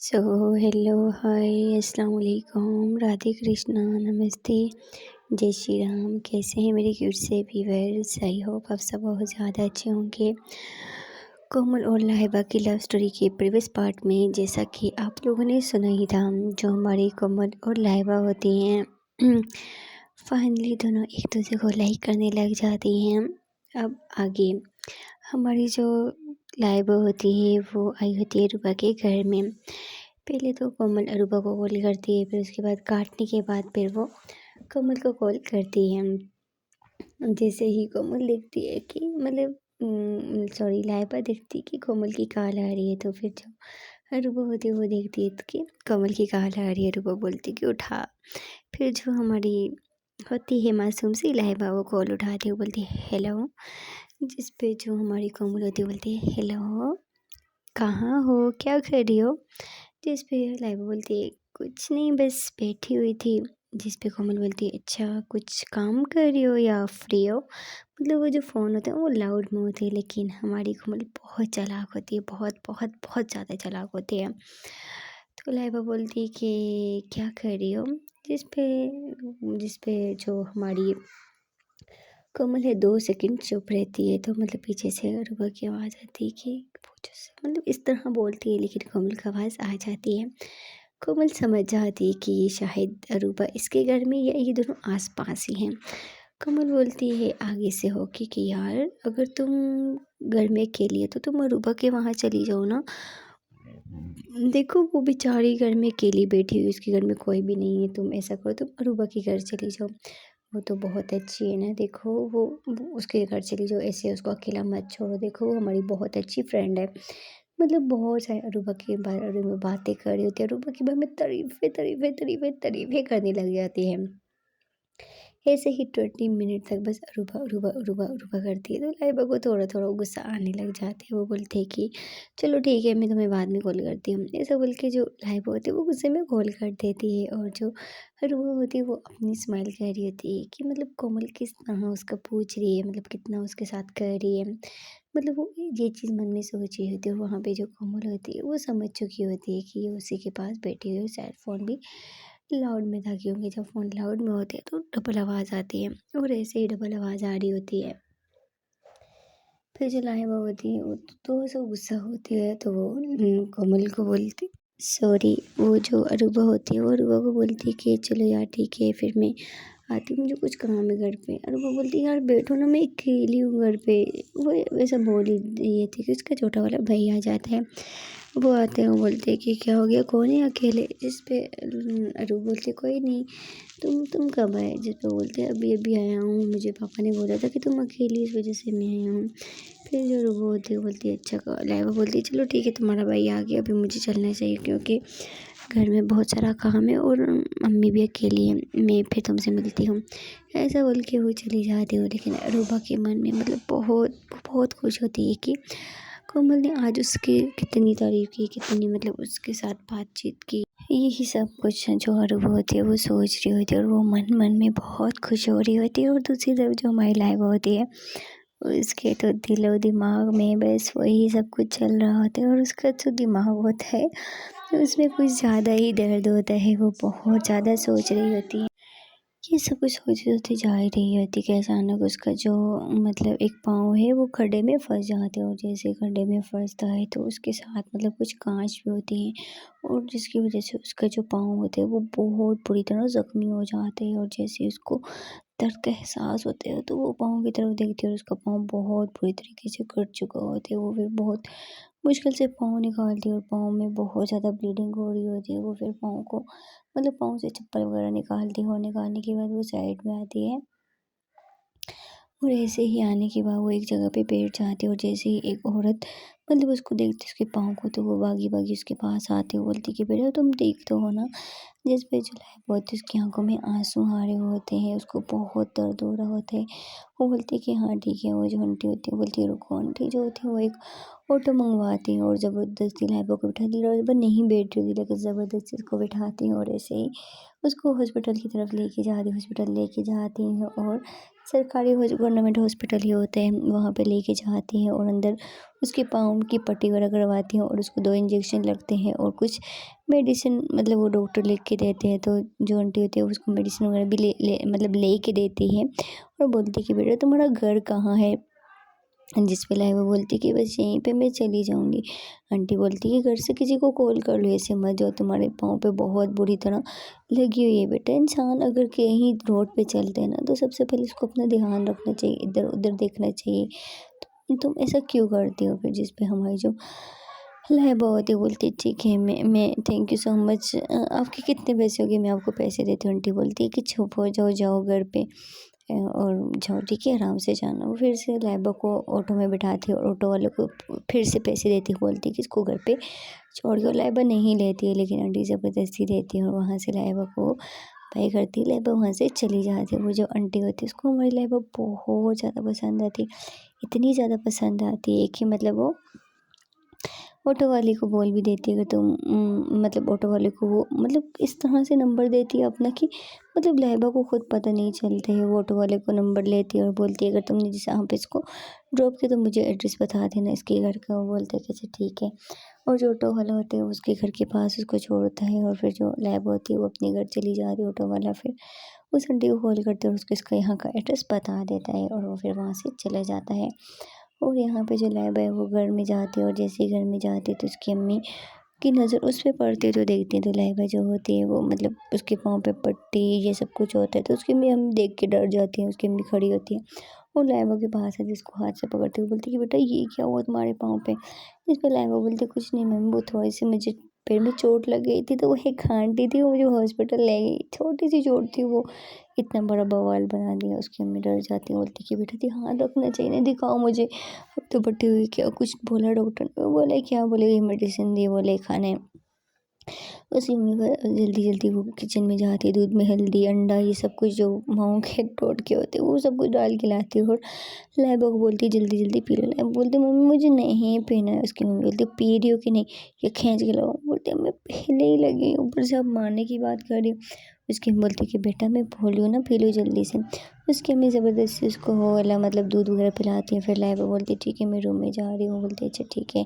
So hello hi अस्सलाम वालेकुम राधे कृष्णा नमस्ते जय श्री राम। कैसे हैं मेरे क्यूट से व्यूअर्स? आई होप आप सब बहुत ज़्यादा अच्छे होंगे। कोमल और लाहिबा की लव स्टोरी के प्रीवियस पार्ट में जैसा कि आप लोगों ने सुना ही था, जो हमारी कोमल और लाहिबा होती हैं फाइनली दोनों एक दूसरे को लाइक करने लग जाती हैं। अब आगे हमारी जो लाइबा होती है वो आई होती है रूबा के घर में। पहले तो कोमल रूबा को कॉल करती है, फिर उसके बाद काटने के बाद फिर वो कोमल को कॉल करती है। जैसे ही कोमल देखती है कि सॉरी लाइबा देखती है कि कोमल की कॉल आ रही है, तो फिर जो रूबा होती है वो देखती है कि कोमल की कॉल आ रही है। रूबा बोलती है कि उठा। फिर जो हमारी होती है मासूम सी लाइबा वो कॉल उठाती है, वो बोलती है हेलो। जिस पे जो हमारी कोमल होती है बोलती है हेलो कहाँ हो, क्या कर रही हो? जिस पे लाइबा बोलती है कुछ नहीं बस बैठी हुई थी। जिस पे कोमल बोलती है अच्छा कुछ काम कर रही हो या फ्री हो? मतलब वो जो फ़ोन होता है वो लाउड में होते हैं, लेकिन हमारी कोमल बहुत चालाक होती है, बहुत बहुत बहुत ज़्यादा चालाक होती है। तो लाइबा बोलती है कि क्या कर रही हो? जिस पे जो हमारी कोमल है 2 सेकंड चुप रहती है, तो मतलब पीछे से रूबा की आवाज़ आती है कि पूछो से मतलब इस तरह बोलती है, लेकिन कोमल की आवाज़ आ जाती है। कोमल समझ जाती है कि शायद रूबा इसके घर में या ये दोनों आस-पास ही हैं। कोमल बोलती है आगे से होके कि यार अगर तुम घर में अकेली हो तो तुम रूबा के वहाँ चली जाओ ना। देखो वो बेचारी घर में अकेली बैठी हुई, उसके घर में कोई भी नहीं है, तुम ऐसा करो तुम अरूबा के घर चली जाओ। वो तो बहुत अच्छी है ना, देखो वो उसके घर चली जाओ, ऐसे उसको अकेला मत छोड़ो, देखो वो हमारी बहुत अच्छी फ्रेंड है। मतलब बहुत सारे अरूबा के बारे में बातें कर रही होती है, अरूबा के बारे में तारीफ़ें तारीफ़ें तारीफ़ें तारीफ़ें करने लग जाती है। ऐसे ही 20 मिनट तक बस अरूबा अरूबा अरूबा अरूबा करती है, तो लाइबा को थोड़ा थोड़ा गुस्सा आने लग जाती है। वो बोलते हैं कि चलो ठीक है मैं तुम्हें बाद में कॉल करती हूँ, ऐसा बोल के जो लाइबा होती है वो गुस्से में कॉल कर देती है। और जो अरूबा होती है वो अपनी स्माइल कर रही होती है कि मतलब कोमल किस तरह उसका पूछ रही है, मतलब कितना उसके साथ कर रही है। मतलब वो ये चीज़ मन में सोच रही होती है, और वहाँ पे जो कोमल होती है वो समझ चुकी होती है कि ये उसी के पास बैठी हुई है। शायद फ़ोन भी लाउड में था, क्योंकि जब फ़ोन लाउड में होते हैं तो डबल आवाज़ आती है, और ऐसे ही डबल आवाज़ आ रही होती है। फिर जो लाहिबा होती है वो थोड़ा-सा गुस्सा होती है, तो वो कोमल को बोलती सॉरी, वो जो अरूबा होती है वो अरूबा को बोलती है कि चलो यार ठीक है फिर मैं आती हूँ, मुझे कुछ काम है घर पे। अरूबा बोलती है यार बैठो ना, मैं अकेली हूँ घर पे। वो वैसा बोल ही रही थी कि उसका छोटा वाला भाई आ जाता है। वो आते हैं, वो बोलते हैं कि क्या हो गया, कौन है अकेले? जिस पे अरूबा बोलती है कोई नहीं, तुम कब आए? जिस पे बोलते हैं अभी अभी आया हूँ, मुझे पापा ने बोला था कि तुम अकेली इस वजह से मैं आया हूँ। फिर जो रूबा होती है बोलती है अच्छा लाइबा बोलती है चलो ठीक है तुम्हारा भाई आ गया, अभी मुझे चलना चाहिए क्योंकि घर में बहुत सारा काम है और मम्मी भी अकेली है, मैं फिर तुमसे मिलती हूँ। ऐसा बोल के वो चली जाती है, लेकिन रूबा के मन में मतलब बहुत बहुत खुश होती है कि कोमल ने आज उसकी कितनी तारीफ़ की, कितनी मतलब उसके साथ बातचीत की। यही सब कुछ जो अरूबा होती है वो सोच रही होती है, और वो मन मन में बहुत खुश हो रही होती है। और दूसरी तरफ जो हमारी लाइबा होती है उसके तो दिलो दिमाग में बस वही सब कुछ चल रहा होता है, और उसका जो दिमाग होता है तो उसमें कुछ ज़्यादा ही दर्द होता है। वो बहुत ज़्यादा सोच रही होती है, ये सब कुछ सोचती जा ही रही होती कि अचानक उसका जो मतलब एक पाँव है वो खड्डे में फंस जाता है, और जैसे खड्डे में फंसता है तो उसके साथ मतलब कुछ कांच भी होती हैं, और जिसकी वजह से उसका जो पाँव होते हैं वो बहुत बुरी तरह ज़ख्मी हो जाते हैं। और जैसे उसको दर्द का एहसास होता है तो वो पाँव की तरफ देखती है, और उसका पाँव बहुत बुरी तरीके से कट चुका होता है। वो फिर बहुत मुश्किल से पाँव निकालती है, और पाँव में बहुत ज़्यादा ब्लीडिंग हो रही होती है। वो फिर पाँव को मतलब पाँव से चप्पल वगैरह निकालती है, और निकालने के बाद वो साइड में आती है, और ऐसे ही आने के बाद वो एक जगह पे बैठ जाती है। और जैसे ही एक औरत मतलब उसको देखती है उसके पाँव को, तो वो भागी भागी उसके पास आती है, वो बोलती कि बेटा तुम देख तो हो ना। जिस पे जो है बहुत उसकी आंखों में आंसू आ रहे होते हैं, उसको बहुत दर्द हो रहा होता है। वो बोलती है कि हाँ ठीक है। वो जो आंटी होती है बोलती है रुको, आंटी जो होती है वो एक ऑटो मंगवाती है, और ज़बरदस्ती लाइबा को बिठाती है। लाइबा नहीं बैठ रही थी, लेकिन ज़बरदस्ती उसको बिठाती हैं, और ऐसे ही उसको हॉस्पिटल की तरफ लेके जा रही हॉस्पिटल लेके जाती हैं, और सरकारी गवर्नमेंट हॉस्पिटल ही होते हैं, वहाँ पे लेके जाती हैं और अंदर उसके पाँव की पट्टी वगैरह करवाती हैं और उसको 2 इंजेक्शन लगते हैं और कुछ मेडिसिन मतलब वो डॉक्टर लिख के देते हैं। तो जो आंटी होती है उसको मेडिसिन वगैरह भी ले के देती है और बोलती है कि बेटा तुम्हारा घर कहाँ है? जिस पे लाइबा बोलती कि बस यहीं पे मैं चली जाऊँगी। आंटी बोलती कि घर से किसी को कॉल कर लो, ऐसे मत जाओ, तुम्हारे पाँव पे बहुत बुरी तरह लगी हुई है बेटा। इंसान अगर कहीं रोड पे चलते हैं ना तो सबसे पहले उसको अपना ध्यान रखना चाहिए, इधर-उधर देखना चाहिए। तुम ऐसा क्यों करती हो? फिर जिस पे हमारी जो लाइबा होती है बोलती ठीक है, मैं थैंक यू सो मच, आपके कितने पैसे हो गए? मैं आपको पैसे देती हूँ। आंटी बोलती है कि चुप हो जाओ, जाओ घर पे और जाओ, ठीक है, आराम से जाना। वो फिर से लाइबा को ऑटो में बिठाती है और ऑटो वाले को फिर से पैसे देती है, बोलती है कि इसको घर पे छोड़ दो। लाइबा नहीं लेती है लेकिन आंटी ज़बरदस्ती देती है और वहाँ से लाइबा को बाय करती है। लाइबा वहाँ से चली जाती है। वो जो आंटी होती है उसको हमारी लाइबा बहुत ज़्यादा पसंद आती है, इतनी ज़्यादा पसंद आती है कि मतलब वो ऑटो वाले को बोल भी देती है अगर तुम मतलब ऑटो वाले को वो मतलब इस तरह से नंबर देती है अपना कि मतलब लाइबा को खुद पता नहीं चलता है। वो ऑटो वाले को नंबर लेती है और बोलती है अगर तुमने जैसे यहाँ पे इसको ड्रॉप किया तो मुझे एड्रेस बता देना इसके घर का। वो बोलते हैं कि अच्छा ठीक है। और जो ऑटो वाला होता है उसके घर के पास उसको छोड़ता है और फिर जो लाइबा होती है वो अपने घर चली जा रही है। ऑटो वाला फिर उस आंटी को कॉल करते हैं और उसको इसका यहाँ का एड्रेस बता देता है और वो फिर वहाँ से चला जाता है। और यहाँ पे जो लाइबा है वो घर में जाती है और जैसे ही घर में जाती है तो उसकी अम्मी की नज़र उस पे पड़ती है। तो देखती है तो लाइबा जो होती है वो मतलब उसके पाँव पे पट्टी ये सब कुछ होता है तो उसकी अम्मी हम देख के डर जाती हैं। उसकी अम्मी खड़ी होती है और लाइबा के पास है जिसको हाथ से पकड़ती है, बोलती है कि बेटा ये क्या हुआ तुम्हारे पाँव पे? इस पे लाइबा बोलती है कुछ नहीं मैम, वो थोड़ी सी मुझे पैर में चोट लग गई थी तो वो एक आंटी थी वो मुझे हॉस्पिटल ले गई, छोटी सी चोट थी, वो इतना बड़ा बवाल बना दिया। उसकी अम्मी डर जाती है, बोलती कि बेटा ध्यान रखना चाहिए ना, दिखाओ मुझे। अब तो बटी हुई क्या कुछ बोला डॉक्टर ने? वो बोला क्या बोले, ये मेडिसिन दी, बोले खाने। उसी में जल्दी जल्दी वो किचन में जाती है, दूध में हल्दी अंडा ये सब कुछ जो माओ के टोटके होते हैं वो सब कुछ डाल के लाती है और लाइबा को बोलती है जल्दी जल्दी पी लो। लाइबा बोलती है मम्मी मुझे नहीं पीना है। उसकी मम्मी बोलती है पी रही हो कि नहीं, ये खींच के लो। बोलती है मैं पहले ही लगी हूँ, ऊपर से आप मारने की बात कर रही हो। उसकी मम्मी बोलती है कि बेटा मैं बोल रही हूँ ना पी लो जल्दी से। उसकी अम्मी ज़बरदस्ती उसको वो वाला मतलब दूध वगैरह पिलाती है। फिर लाइबा बोलती है ठीक है मैं रूम में जा रही हूँ। बोलती है अच्छा ठीक है,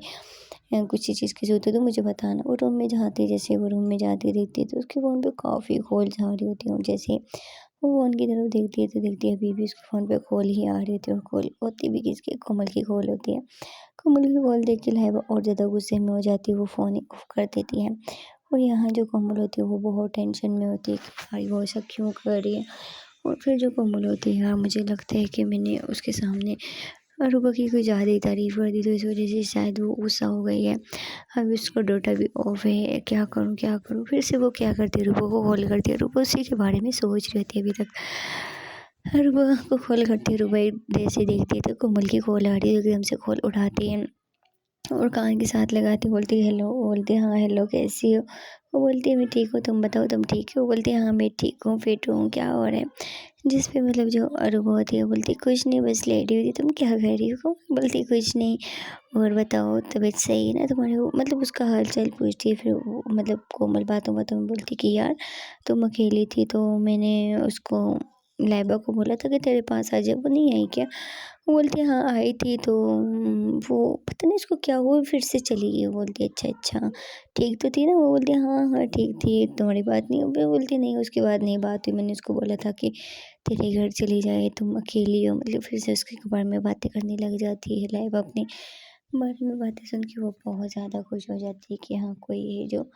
कुछ चीज़ की ज़रूरत है तो मुझे बताना। वो रूम में जाती है, जैसे वो रूम में जाती देखती है तो उसके फ़ोन पे काफ़ी कॉल आ रही होती है और जैसे वो फ़ोन की तरफ देखती है तो देखती है अभी भी उसके फ़ोन पे कॉल ही आ रही होती है और कॉल होती भी किसकी, कोमल की कॉल होती है। कोमल की कॉल देख के लाइबा और ज़्यादा गुस्से में हो जाती है, वो फ़ोन ही ऑफ कर देती है। और यहाँ जो कोमल होती है वो बहुत टेंशन में होती है कि भाई वो ऐसा क्यों कर रही है। और फिर जो कोमल होती है यार मुझे लगता है कि मैंने उसके सामने रूबा की कोई ज़्यादा ही तारीफ़ कर दी तो इस वजह से शायद वो गुस्सा हो गई है। अभी उसका डाटा भी ऑफ है, क्या करूँ क्या करूँ? फिर से वो क्या करती है, रूबा को कॉल करती है। रूबा उसी के बारे में सोच रही होती है अभी तक। रूबा को कॉल करती है, रूबा एक देर से देखती है तो कोमल की कॉल आ रही है, एकदम से कॉल उठाती है और कान के साथ लगाती बोलती है हेलो। वो बोलती है हाँ हेलो कैसी हो? वो बोलती है मैं ठीक हूँ, तुम बताओ तुम ठीक हो? वो बोलती है हाँ मैं ठीक हूँ, फिट हूँ, क्या हो रहा है? जिस पे मतलब जो अरूबा होती है बोलती कुछ नहीं बस लेटी हुई थी, तुम क्या कर रही हो? बोलती कुछ नहीं, और बताओ तबीयत सही है ना तुम्हारी? वो मतलब उसका हाल चाल पूछती है। फिर वो मतलब कोमल बातों बातों में बोलती कि यार तुम अकेली थी तो मैंने उसको लाइबा को बोला था कि तेरे पास आ जाए, वो नहीं आई क्या? वो बोलती है हाँ आई थी तो वो पता नहीं उसको क्या हुआ फिर से चली गई। वो बोलती है अच्छा अच्छा ठीक तो थी ना? वो बोलती है हाँ हाँ ठीक थी, तुम्हारी बात नहीं हुई? वो बोलती नहीं उसके बाद नहीं बात हुई, मैंने उसको बोला था कि तेरे घर चली जाए, तुम अकेली हो। मतलब फिर से उसके बारे में बातें करने लग जाती है। लाइबा अपने बारे में बातें सुन के वो बहुत ज़्यादा खुश हो जाती है कि हाँ कोई है जो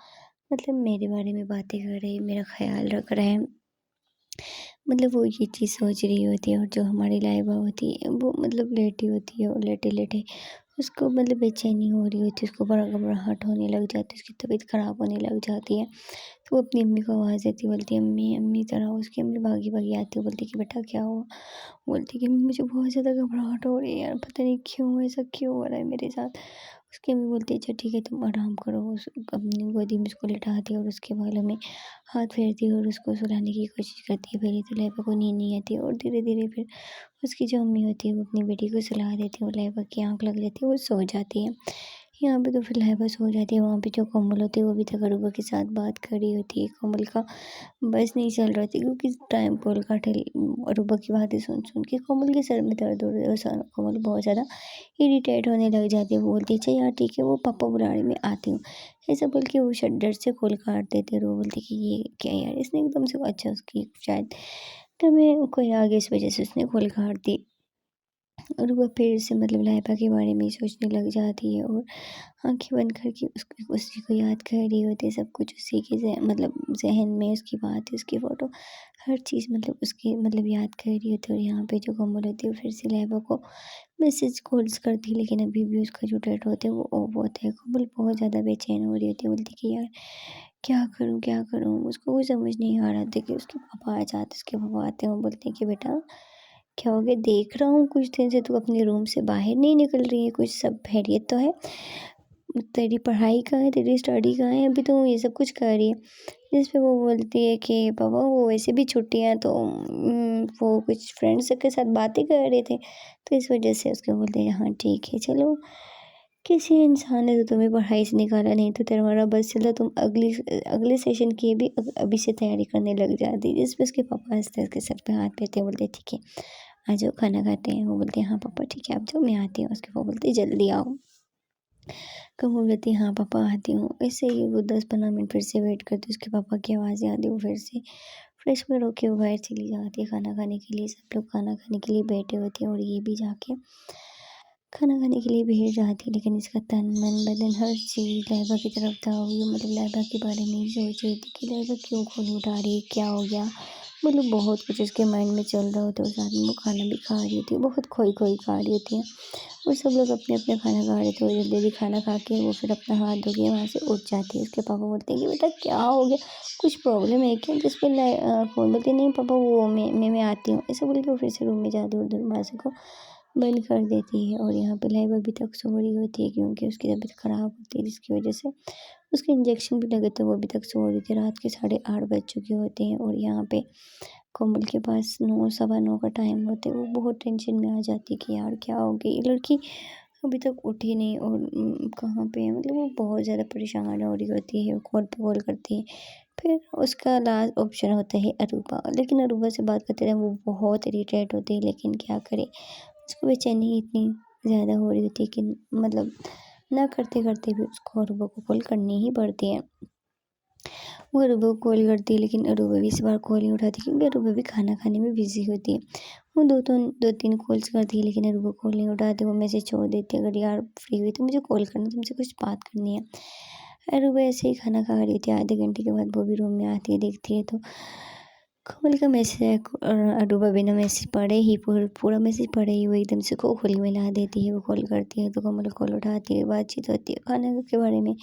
मतलब मेरे बारे में बातें कर रही है, मेरा ख्याल रख रहा है। मतलब वो ये चीज़ सोच रही होती है और जो हमारी लाइबा होती है वो मतलब लेटी होती है और लेटे-लेटे उसको मतलब बेचैनी हो रही होती है, उसको बड़ा घबराहट होने लग जाती है, उसकी तबीयत ख़राब होने लग जाती है। तो वो अपनी अम्मी को आवाज़ देती है, बोलती है अम्मी अम्मी ज़रा आओ। उसकी अम्मी भागी-भागी आती है, बोलती है कि बेटा क्या हुआ? बोलती है कि मुझे बहुत ज़्यादा घबराहट हो रही है यार, पता नहीं क्यों ऐसा क्यों हो रहा है मेरे साथ। उसकी अम्मी बोलती है अच्छा ठीक है तुम आराम करो। उस अपनी गोदी में उसको लिटाती है और उसके बालों में हाथ फेरती है और उसको सुलाने की कोशिश करती है। पहले तो लाइबा को नींद नहीं आती है और धीरे-धीरे फिर उसकी जो अम्मी होती है वो अपनी बेटी को सुला देती है और लाइबा की आँख लग जाती है, वो सो जाती है। यहाँ पे तो फिर लाइबा सो जाती है। वहाँ पे जो कोमल होती है वो अभी तक अरूबा के साथ बात कर रही होती है। कोमल का बस नहीं चल रहा था क्योंकि टाइम कॉल काटे अरूबा की बातें सुन सुन के कोमल के सर में दर्द हो रहा है और कोमल बहुत ज़्यादा इरिटेट होने लग जाती है। वो बोलती है अच्छा यार ठीक है, वो पापा बुला रहे, मैं आती हूँ। ऐसा बोल के वो डर से कॉल काट देते और वो बोलती कि ये क्या यार, इसने एकदम से अच्छा उसकी शायद तो मैं कोई आगे इस वजह से उसने कॉल काट दी। और वो फिर से मतलब लाइबा के बारे में ही सोचने लग जाती है और आँखें बंद करके उसी को याद कर रही होती है। सब कुछ उसी के मतलब ज़हन में उसकी बात, उसकी फ़ोटो, हर चीज़ मतलब उसकी मतलब याद कर रही होती है। और यहाँ पे जो कोमल होती है वो फिर से लाइबा को मैसेज कॉल्स करती है, लेकिन अभी भी उसका जो डेट होता है वो ऑफ होता है। कोमल बहुत ज़्यादा बेचैन हो रही होती है, बोलती कि यार क्या करूँ क्या करूँ? उसको कुछ समझ नहीं आ रहा था कि उसके पापा आ जाते, उसके पापा आते हैं, वो बोलते हैं कि बेटा क्या हो गया, देख रहा हूँ कुछ दिन से तू अपने रूम से बाहर नहीं निकल रही है, कुछ सब खैरियत तो है? तेरी पढ़ाई कहाँ है, तेरी स्टडी कहाँ है, अभी तो ये सब कुछ कर रही है। जिस पे वो बोलती है कि पापा वो वैसे भी छुट्टियाँ हैं तो वो कुछ फ्रेंड्स के साथ बातें कर रहे थे, तो इस वजह से उसको बोलते हैं हाँ ठीक है चलो। किसी इंसान ने तो तुम्हें पढ़ाई से निकाला, नहीं तो तुम्हारा बस चलता, तुम अगले सेशन की भी अभी से तैयारी करने लग जाती। जिस पे उसके पापा हंसते उसके सर पे हाथ फेरते बोलते ठीक है आ जाओ खाना खाते हैं। वो बोलते हैं हाँ पापा ठीक है आप जाओ, मैं आती हूँ। उसके पापा बोलते हैं जल्दी आओ। कब वो बोलती है हाँ पापा आती हूँ। ऐसे ही वो 10-15 मिनट फिर से वेट करती है, उसके पापा की आवाज़ें आती है, वो फिर से फ्रेश में होके वो बाहर चली जाती है खाना खाने के लिए। सब लोग खाना खाने के लिए बैठे होते हैं और ये भी जाके खाना खाने के लिए भीड़ जाती है, लेकिन इसका तन मन बदन हर चीज़ लाइबा की तरफ था। वो मतलब लाइबा के बारे में ही सोच रही थी कि लाइबा क्यों खून उठा रही है, क्या हो गया, मतलब बहुत कुछ उसके माइंड में चल रहा होता है। और साथ में वो खाना भी खा रही होती है, बहुत खोई खोई खा रही होती है। और सब लोग अपने अपने खाना खा रहे थे और जल्दी जल्दी खाना खा के वो फिर अपना हाथ धो के वहाँ से उठ जाती है। उसके पापा बोलते हैं कि बेटा क्या हो गया, कुछ प्रॉब्लम है क्या? जिस पर फ़ोन बोलती नहीं पापा वो मैं आती हूँ, ऐसा बोल के वो फिर से रूम में जाती है और दरवाजे को बंद कर देती है। और यहाँ पे लाइबा अभी तक सो रही होती है क्योंकि उसकी तबीयत ख़राब होती है, जिसकी वजह से उसके इंजेक्शन भी लगे थे। वो अभी तक सो रही थी। रात के 8:30 बज चुके होते हैं और यहाँ पे कोमल के पास 9 सवा 9 का टाइम होता है। वो बहुत टेंशन में आ जाती है कि यार क्या हो गया, ये लड़की अभी तक उठी नहीं और कहाँ पे है, मतलब वो बहुत ज़्यादा परेशान हो रही होती है। कॉल पे कॉल करती है। फिर उसका लास्ट ऑप्शन होता है अरूबा, लेकिन अरूबा से बात करते रहे वो बहुत इरिटेट होती है, लेकिन क्या करे, उसको बेचैनी इतनी ज़्यादा हो रही होती है कि मतलब ना करते करते भी उसको अरूबा को कॉल करनी ही पड़ती है। वो अरूबा को कॉल करती है, लेकिन अरूबा भी इस बार कॉल नहीं उठाती क्योंकि अरूबा भी खाना खाने में बिज़ी होती है। वो 2-3 कॉल्स करती है, लेकिन अरूबा कॉल नहीं उठाती। वो मैसेज छोड़ देती है, अगर यार फ्री हुई तो मुझे कॉल करना, तुमसे कुछ बात करनी है। अरूबा ऐसे ही खाना खा रही थी, आधे घंटे के बाद वो भी रूम में आती है, देखती है तो कोमल का मैसेज है। और अरूबा बिना मैसेज पढ़े ही पूरा मैसेज पढ़े ही वो एकदम से को खोल मिला देती है। वो कॉल करती है तो कोमल कॉल उठाती है, बातचीत होती है, खाने के बारे में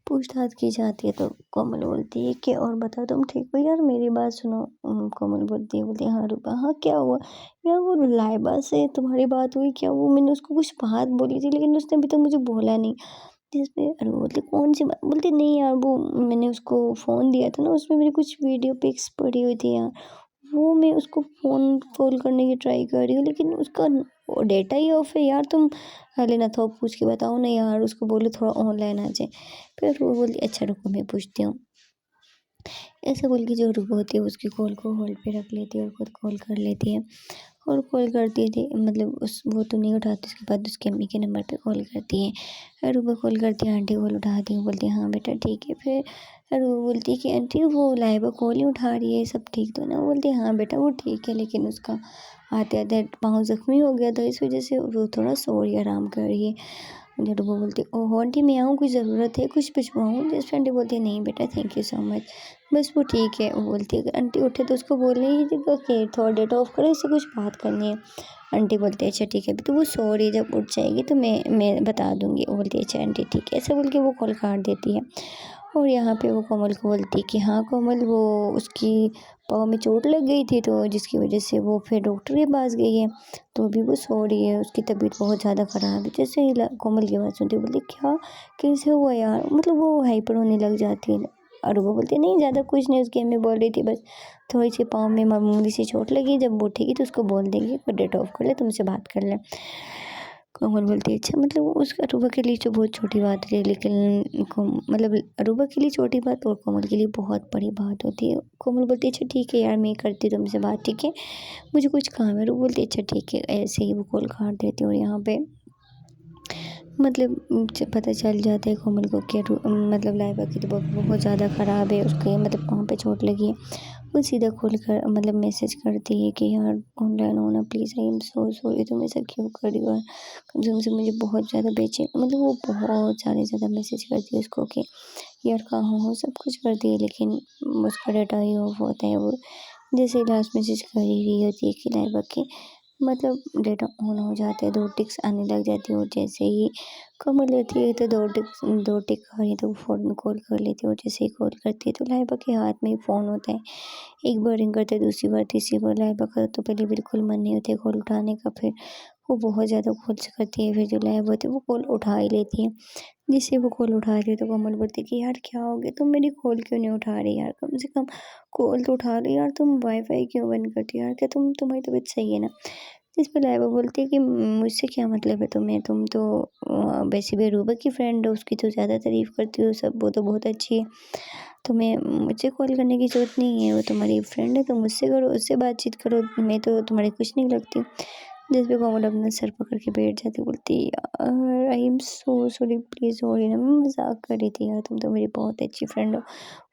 पूछताछ की जाती है। तो कोमल बोलती है कि और बताओ तुम ठीक हो यार, मेरी बात सुनो। कोमल बोलती है हाँ रूपा, हाँ क्या हुआ यार, वो लाइबा से तुम्हारी बात हुई क्या? वो मैंने उसको कुछ बात बोली थी, लेकिन उसने अभी तक मुझे बोला नहीं। जिसपे अरे बोलती कौन सी बात, बोलती नहीं यार वो मैंने उसको फ़ोन दिया था ना, उसमें मेरी कुछ वीडियो पिक्स पड़ी हुई थी यार, वो मैं उसको फ़ोन कॉल करने की ट्राई कर रही हूँ, लेकिन उसका वो डेटा ही ऑफ है यार। तुम लेना था, पूछ के बताओ ना यार, उसको बोलो थोड़ा ऑनलाइन आ जाए। फिर वो बोली अच्छा रुको मैं पूछती हूँ। ऐसे बोल के जो रुको होती है उसकी कॉल को होल्ड पे रख लेती है और खुद कॉल कर लेती है। और कॉल करती थी मतलब उस वो तो नहीं उठाती, उसके बाद उसकी अम्मी के नंबर पे कॉल करती है। रूबा कॉल करती है, आंटी कॉल उठाती है, बोलती है हाँ बेटा ठीक है। फिर रूबा बोलती है कि आंटी वो लाइबा कॉल नहीं उठा रही है, सब ठीक तो ना? वो बोलती है हाँ बेटा वो ठीक है, लेकिन उसका आते आते पाँव ज़ख्मी हो गया था, इस वजह से वो थोड़ा सो रही है, आराम कर रही है। रूबा बोलती है ओह आंटी मैं आऊँ, कुछ ज़रूरत है, कुछ पूछवाऊँ? जिस पर आंटी बोलती है नहीं बेटा थैंक यू सो मच, बस वो ठीक है। वो बोलती है अगर आंटी उठे तो उसको बोलने ही थी कि थोड़ा डेटा ऑफ करे, उससे कुछ बात करनी है। आंटी बोलती है अच्छा ठीक है, तो वो सो रही है, जब उठ जाएगी तो मैं बता दूँगी। वो बोलती है अच्छा आंटी ठीक है, ऐसा बोल के वो कॉल काट देती है। और यहाँ पे वो कोमल को बोलती है कि हाँ कोमल वो उसकी पाँव में चोट लग गई थी, तो जिसकी वजह से वो फिर डॉक्टर के पास गई है, तो अभी वो सो रही है, उसकी तबीयत बहुत ज़्यादा ख़राब है। जैसे ही कोमल की बात सुनती है बोलती क्या कैसे हुआ यार, मतलब वो हाइपर होने लग जाती है। और वो बोलती नहीं ज़्यादा कुछ नहीं, उसकी अम्मी बोल रही थी बस थोड़ी सी पाँव में मामूली सी चोट लगी, जब वो उठेगी तो उसको बोल देंगे वो डेट ऑफ कर ले, तुमसे बात कर ले। कोमल बोलती है अच्छा मतलब उस अरूबा के लिए तो बहुत छोटी बात है, लेकिन मतलब अरूबा के लिए छोटी बात और कोमल के लिए बहुत बड़ी बात होती है। कोमल बोलती है अच्छा ठीक है यार, मैं करती हूँ तुमसे बात, ठीक है मुझे कुछ काम है। अरूबा बोलती है अच्छा ठीक है, ऐसे ही वो कॉल काट देती है। और यहाँ पे मतलब पता चल जाता है कोमल को कि मतलब लाइबा की तबीयत बहुत ज़्यादा ख़राब है, उसके मतलब पाँव पे चोट लगी है। वो सीधा खोल कर मतलब मैसेज करती है कि यार ऑनलाइन होना please, I am so sorry, तुम ऐसा क्यों कर रही हो यार, कम से कम से मुझे बहुत ज़्यादा बेचैन, मतलब वो बहुत सारे ज़्यादा मैसेज करती है उसको कि यार कहाँ हो, सब कुछ करती है, लेकिन उसका डाटा ही ऑफ होता है। वो जैसे लास्ट मैसेज कर ही रही होती है कि लाइबा की मतलब डेटा ऑन हो जाता है, 2 टिक्स आने लग जाती है। और जैसे ही कमर लेती है तो 2 टिक आ रही है तो वो फ़ौरन कॉल कर लेती है। और जैसे ही कॉल करती है तो लाइबा के हाथ में ही फ़ोन होता है। एक बार रिंग करता है, दूसरी बार, तीसरी बार लाइबा का तो पहले बिल्कुल मन नहीं होता है कॉल उठाने का, फिर वो बहुत ज़्यादा कॉल्स करती है, फिर जो लाइबा होती है वो कॉल उठा ही लेती है। जिससे वो कॉल उठा रही है तो कमल बोलती है कि यार क्या हो गया, तुम मेरी कॉल क्यों नहीं उठा रही यार, कम से कम कॉल तो उठा लो यार, तुम वाईफाई क्यों बंद करती हो यार, क्या तुम्हारी तबीयत सही है ना। जिस पे लाइबा बोलती है कि मुझसे क्या मतलब है तुम्हें, तुम तो वैसे भी अरूबा की फ्रेंड हो, उसकी तो ज़्यादा तारीफ़ करती हो सब, वो तो बहुत अच्छी है, तुम्हें मुझे कॉल करने की ज़रूरत नहीं है, वो तुम्हारी फ्रेंड है तो मुझसे करो, उससे बातचीत करो, मैं तो तुम्हारी कुछ नहीं लगती। जिस पे कोमल अपना सर पकड़ के बैठ जाती, बोलती यार I am so sorry, please sorry ना, मैं मजाक कर रही थी यार, तुम तो मेरी बहुत अच्छी फ्रेंड हो,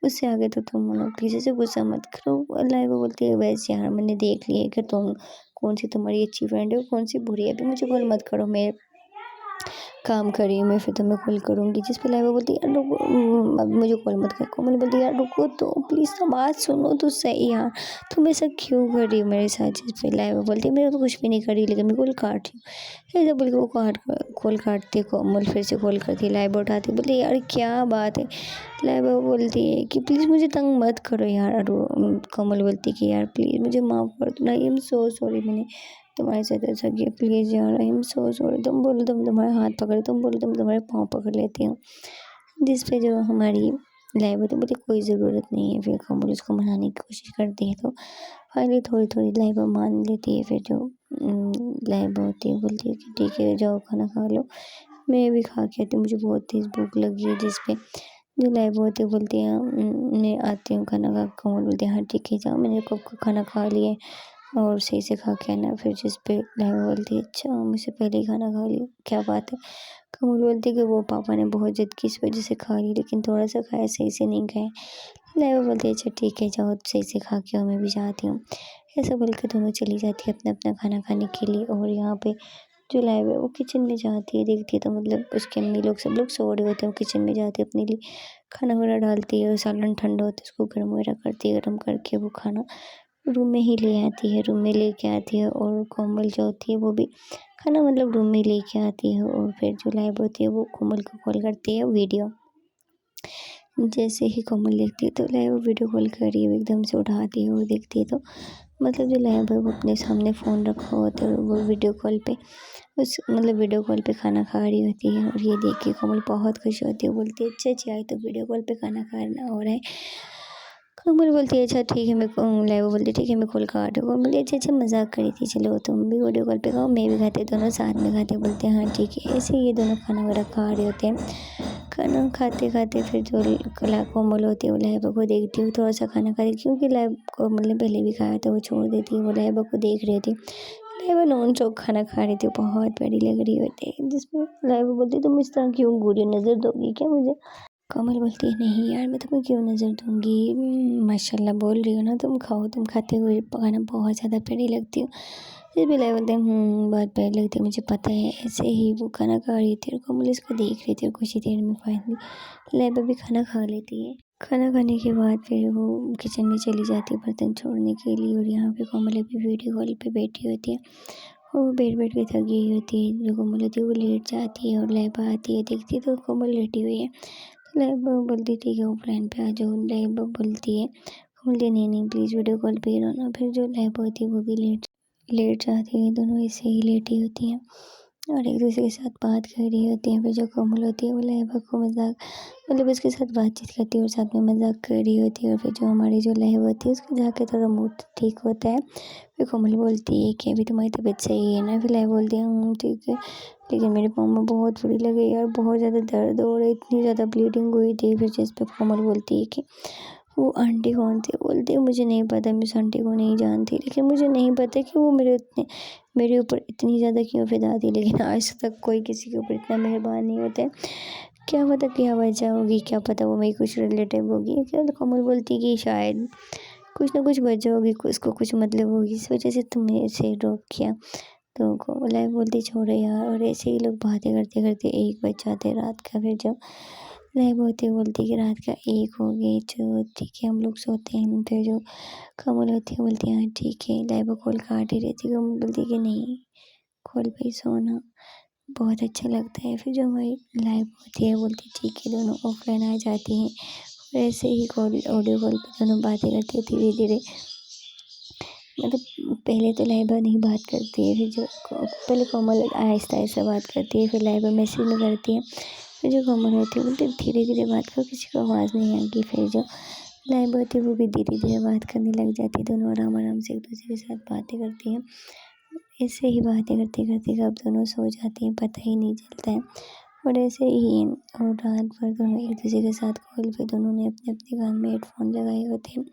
उससे आगे तो तुम ना प्लीज़ ऐसे गुस्सा मत करो। लाइबा बोलती है वैसे यार मैंने देख लिया है कि तुम कौन सी तुम्हारी अच्छी फ्रेंड है और कौन सी बुरी है, अभी मुझे कॉल मत करो, मैं काम कर रही हूँ, मैं फिर तुम्हें कॉल करूँगी। जिस पे लाइबा बोलती है यार रुको, अब मुझे कॉल मत कर। कोमल बोलती है यार रुको तो प्लीज़, तो बात सुनो तो सही यार, तुम ऐसा क्यों कर रही हो मेरे साथ। जिस पे लाइबा बोलती है मैं तो कुछ भी नहीं कर रही, लेकिन मैं कॉल काट रही हूँ। ऐसा बोल के वो कॉल काटती है, कोमल फिर से कॉल करती है, लाइबा उठाती है, बोलती है यार क्या बात है। लाइबा बोलती है कि प्लीज़ मुझे तंग मत करो यार। कोमल बोलती है कि यार प्लीज़ मुझे माफ़ कर दो ना, आई एम सो सॉरी, मैंने तुम्हारे साथ ऐसा किया, प्लीज़ यार आई एम सो सॉरी। तुम बोलो तुम तुम्हारे हाथ पकड़े, तुम बोलो तुम तुम्हारे पाँव पकड़ लेती हूँ। जिस पे जो हमारी लाइबा होती है बोलती कोई ज़रूरत नहीं है, फिर कोमल उसको मनाने की कोशिश करती है तो फाइनली थोड़ी थोड़ी लाइबा मान लेती है। फिर जो लाइबा होती है बोलती है कि ठीक है जाओ खाना खा लो, मैं भी खा के आती हूँ, मुझे बहुत तेज़ भूख लगी है। जिस पे जो लाइबा होती है बोलती है मैं आती हूँ खाना खा। कोमल बोलती है हाँ ठीक है जाओ, मैंने कब का खाना खा लिया है और सही से खा के आना। फिर जिस पे लाइबा बोलती है अच्छा मुझसे पहले ही खाना खा लिया, क्या बात है। कमल बोलती है कि वो पापा ने बहुत ज़िद की इस वजह से खा ली, लेकिन थोड़ा सा खाया, सही से नहीं खाया। लाइबा बोलती है अच्छा ठीक है जाओ, सही से खा के आओ, मैं भी जाती हूँ। ऐसा बोल के दोनों चली जाती है अपना अपना खाना खाने के लिए। और यहाँ पे जो लाइबा है वो किचन में जाती है, देखती है तो मतलब उसके अम्मी लोग सब लोग सो रहे होते हैं, वो किचन में जाती है अपने लिए खाना वाना डालती है, और सालन ठंडा होता है उसको गर्म वगैरह करती है, गर्म करके वो खाना रूम में ही ले आती है, रूम में लेके आती है। और कोमल जो होती है वो भी खाना मतलब रूम में लेके आती है। और फिर जो लाइबा होती है वो कोमल को कॉल करती है वीडियो। जैसे ही कोमल देखती है तो लाइबा वीडियो कॉल कर रही है, वो एकदम से उठाती है और देखती है तो मतलब जो लाइबा है वो अपने सामने फ़ोन रखा होता है और वो वीडियो कॉल पे उस मतलब वीडियो कॉल पे खाना खा रही होती है। और ये देख के कोमल बहुत खुश होती है, बोलती है अच्छा अच्छा, आज तो वीडियो कॉल पे खाना खाना हो रहा है। कोमल बोलती है अच्छा ठीक है, मैं लाइबा बोलती है ठीक है मैं कॉल काट रही हूँ। कोमल बोलती है अच्छा अच्छा मजाक करी थी, चलो तुम भी वीडियो कॉल पे खाओ, मैं भी खाते, दोनों साथ में खाते। बोलते हैं हाँ ठीक है। ऐसे ये दोनों खाना वगैरह खा रहे होते हैं। खाना खाते खाते फिर जो कला कोमल होती है वो लाइबा को देखती है, थोड़ा सा खाना खाती है, क्योंकि लाइबा कोमल ने पहले भी खाया था, वो छोड़ देती है, वो लाइबा को देख रही थी। लाइबा नॉन स्टॉप खाना खा रही थी, बहुत प्यारी लग रही होती है। जिसमें लाइबा बोलती तुम इस तरह क्यों बुरी नज़र दोगी क्या मुझे। कमल बोलती है नहीं यार मैं तुम्हें क्यों नज़र दूंगी, माशाल्लाह बोल रही हो ना, तुम खाओ, तुम खाते हुए खाना बहुत ज़्यादा प्यारी लगती हो। फिर भी लाइबा बोलते हैं बहुत प्यारी लगती है, मुझे पता है। ऐसे ही वो खाना खा रही थी और कमल इसको देख रही थी, और कुछ ही देर में फाइनली लाइबा भी खाना खा लेती है। खाना खाने के बाद फिर वो किचन में चली जाती है बर्तन छोड़ने के लिए। और यहाँ पे कोमल भी वीडियो कॉल पे बैठी होती है, और वो बैठ बैठ के थक गई होती है। जो कोमल होती है वो लेट जाती है और लाइबा आती है, देखती है तो कोमल लेटी हुई है। तो लाइबा बोलती ठीक है ऑफलाइन पे आ जाओ। लाइबा बोलती है, बोलती नहीं नहीं प्लीज़ वीडियो कॉल पे ही रहना। फिर जो लाइबा होती है वो भी लेट लेट जाती है, दोनों ऐसे ही लेटी होती हैं। और एक दूसरे के साथ बात कर रही होती हैं। फिर जो कोमल होती है वो लहबा को मजाक मतलब उसके साथ बातचीत करती है और साथ में मजाक कर रही होती है। और फिर जो हमारी जो लहब होती है उसका जाके थोड़ा मूड ठीक होता है। फिर कोमल बोलती है कि अभी तुम्हारी तबीयत सही है ना? फिर लहब बोलती है ठीक है, लेकिन मेरे पाँव में बहुत बुरी लगी यार, बहुत ज़्यादा दर्द हो रहा है, इतनी ज़्यादा ब्लीडिंग हुई थी। फिर जिस पे कोमल बोलती है कि वो आंटी कौन थी? बोलती है मुझे नहीं पता, मैं उस आंटी को नहीं जानती, लेकिन मुझे नहीं पता कि वो मेरे ऊपर इतनी ज़्यादा क्यों फिदा थी, लेकिन आज तक कोई किसी के ऊपर इतना मेहरबान नहीं होता है। क्या पता क्या वजह होगी, क्या पता वो मेरी कुछ रिलेटिव होगी। क्या कमल बोलती कि शायद कुछ ना कुछ वजह होगी, उसको कुछ मतलब होगी, इस वजह से तुमने इसे ड्रॉप किया। तो कोमल बोलती छोड़ो यार। और ऐसे ही लोग बातें करते करते 1 बज जाते रात का। फिर जब लहब होती बोलती कि रात का 1 हो गए, चलो ठीक है हम लोग सोते हैं। फिर जो कमल होती है बोलती हाँ ठीक है। लहब कॉल काट ही रहती, कमल बोलती कि नहीं, कॉल पे ही सोना बहुत अच्छा लगता है। फिर जो हमारी लाइव होती है बोलती ठीक है, दोनों ऑफलाइन आ जाती हैं। और ऐसे ही कॉल ऑडियो कॉल पर दोनों बातें करती है धीरे धीरे। मतलब पहले तो लाइबा नहीं बात करती है, फिर जो पहले कोमल आहिस्ता आहिस्ता बात करती है, फिर लाइबा मैसेज में करती है। फिर जो कोमल होती है बोलती धीरे धीरे बात करो, किसी को आवाज़ नहीं आएगी। फिर जो लाइबा होती है वो भी धीरे धीरे बात करने लग जाती है। दोनों आराम आराम से एक दूसरे के साथ बातें करती हैं। ऐसे ही बातें करते करते कब दोनों सो जाती हैं पता ही नहीं चलता है। और ऐसे ही और रात भर दोनों एक दूसरे के साथ कॉल पे दोनों ने अपने अपने कान में हेडफोन लगाए होते हैं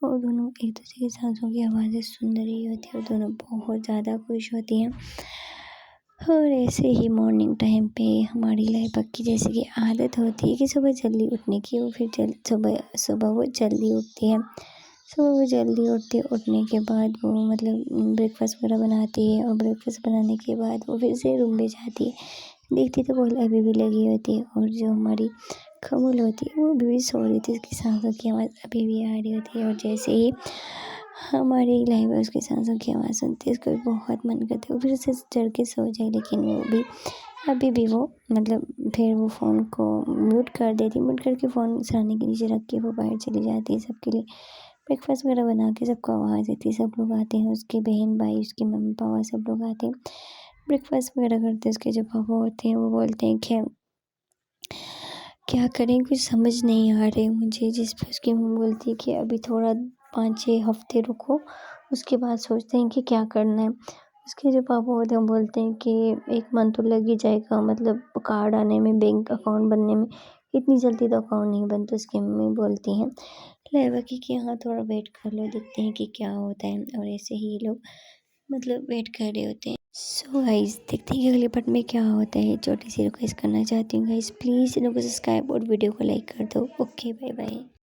और दोनों एक दूसरे की सांसों की आवाज़ें सुन रही होती है और दोनों बहुत ज़्यादा खुश होती हैं। और ऐसे ही मॉर्निंग टाइम पे हमारी लाइबा की जैसे कि आदत होती है कि सुबह जल्दी उठने की, वो फिर सुबह सुबह वो जल्दी उठती है। सुबह वो जल्दी उठती है, उठने के बाद वो मतलब ब्रेकफ़ास्ट वगैरह बनाती है और ब्रेकफ़ास्ट बनाने के बाद वो फिर से रूम में जाती है। देखती तो कॉल अभी भी लगी होती है और जो हमारी खमोल होती है वो अभी भी सो रही थी, उसकी सांसों की आवाज़ अभी भी आ रही होती है। और जैसे ही हमारी लाइबा उसकी सांसों की आवाज़ सुनती है उसका भी बहुत मन करता है वो फिर से चढ़ के सो जाए, लेकिन वो भी अभी भी वो मतलब फिर वो फ़ोन को म्यूट कर देती, म्यूट करके फ़ोन सराहने के नीचे रख के वो बाहर चली जाती है सबके लिए ब्रेकफ़ास्ट वगैरह बना के सबको आवाज़ देती है। सब लोग आते हैं, उसके बहन भाई, उसके मम्मी पापा सब लोग आते हैं, ब्रेकफ़ास्ट वगैरह करते हैं। उसके जो पापा होते हैं वो बोलते हैं कि क्या करें, कुछ समझ नहीं आ रहे मुझे। जिस पे उसकी मम्मी बोलती है कि अभी थोड़ा 5-6 हफ्ते रुको, उसके बाद सोचते हैं कि क्या करना है। उसके जो पापा होते हैं वो बोलते हैं कि 1 मंथ तो लग ही जाएगा, मतलब कार्ड आने में, बैंक अकाउंट बनने में, इतनी जल्दी तो अकाउंट नहीं बनता। उसकी मम्मी बोलती हैं लहबा की कि हाँ थोड़ा वेट कर लो, देखते हैं कि क्या होता है। और ऐसे ही ये लोग मतलब वेट कर रहे होते हैं। सो गाइस देखते हैं कि अगले पार्ट में क्या होता है। छोटी सी रिक्वेस्ट करना चाहती हूँ गाइस, प्लीज़ चैनल को सब्सक्राइब और वीडियो को लाइक कर दो। Okay bye bye.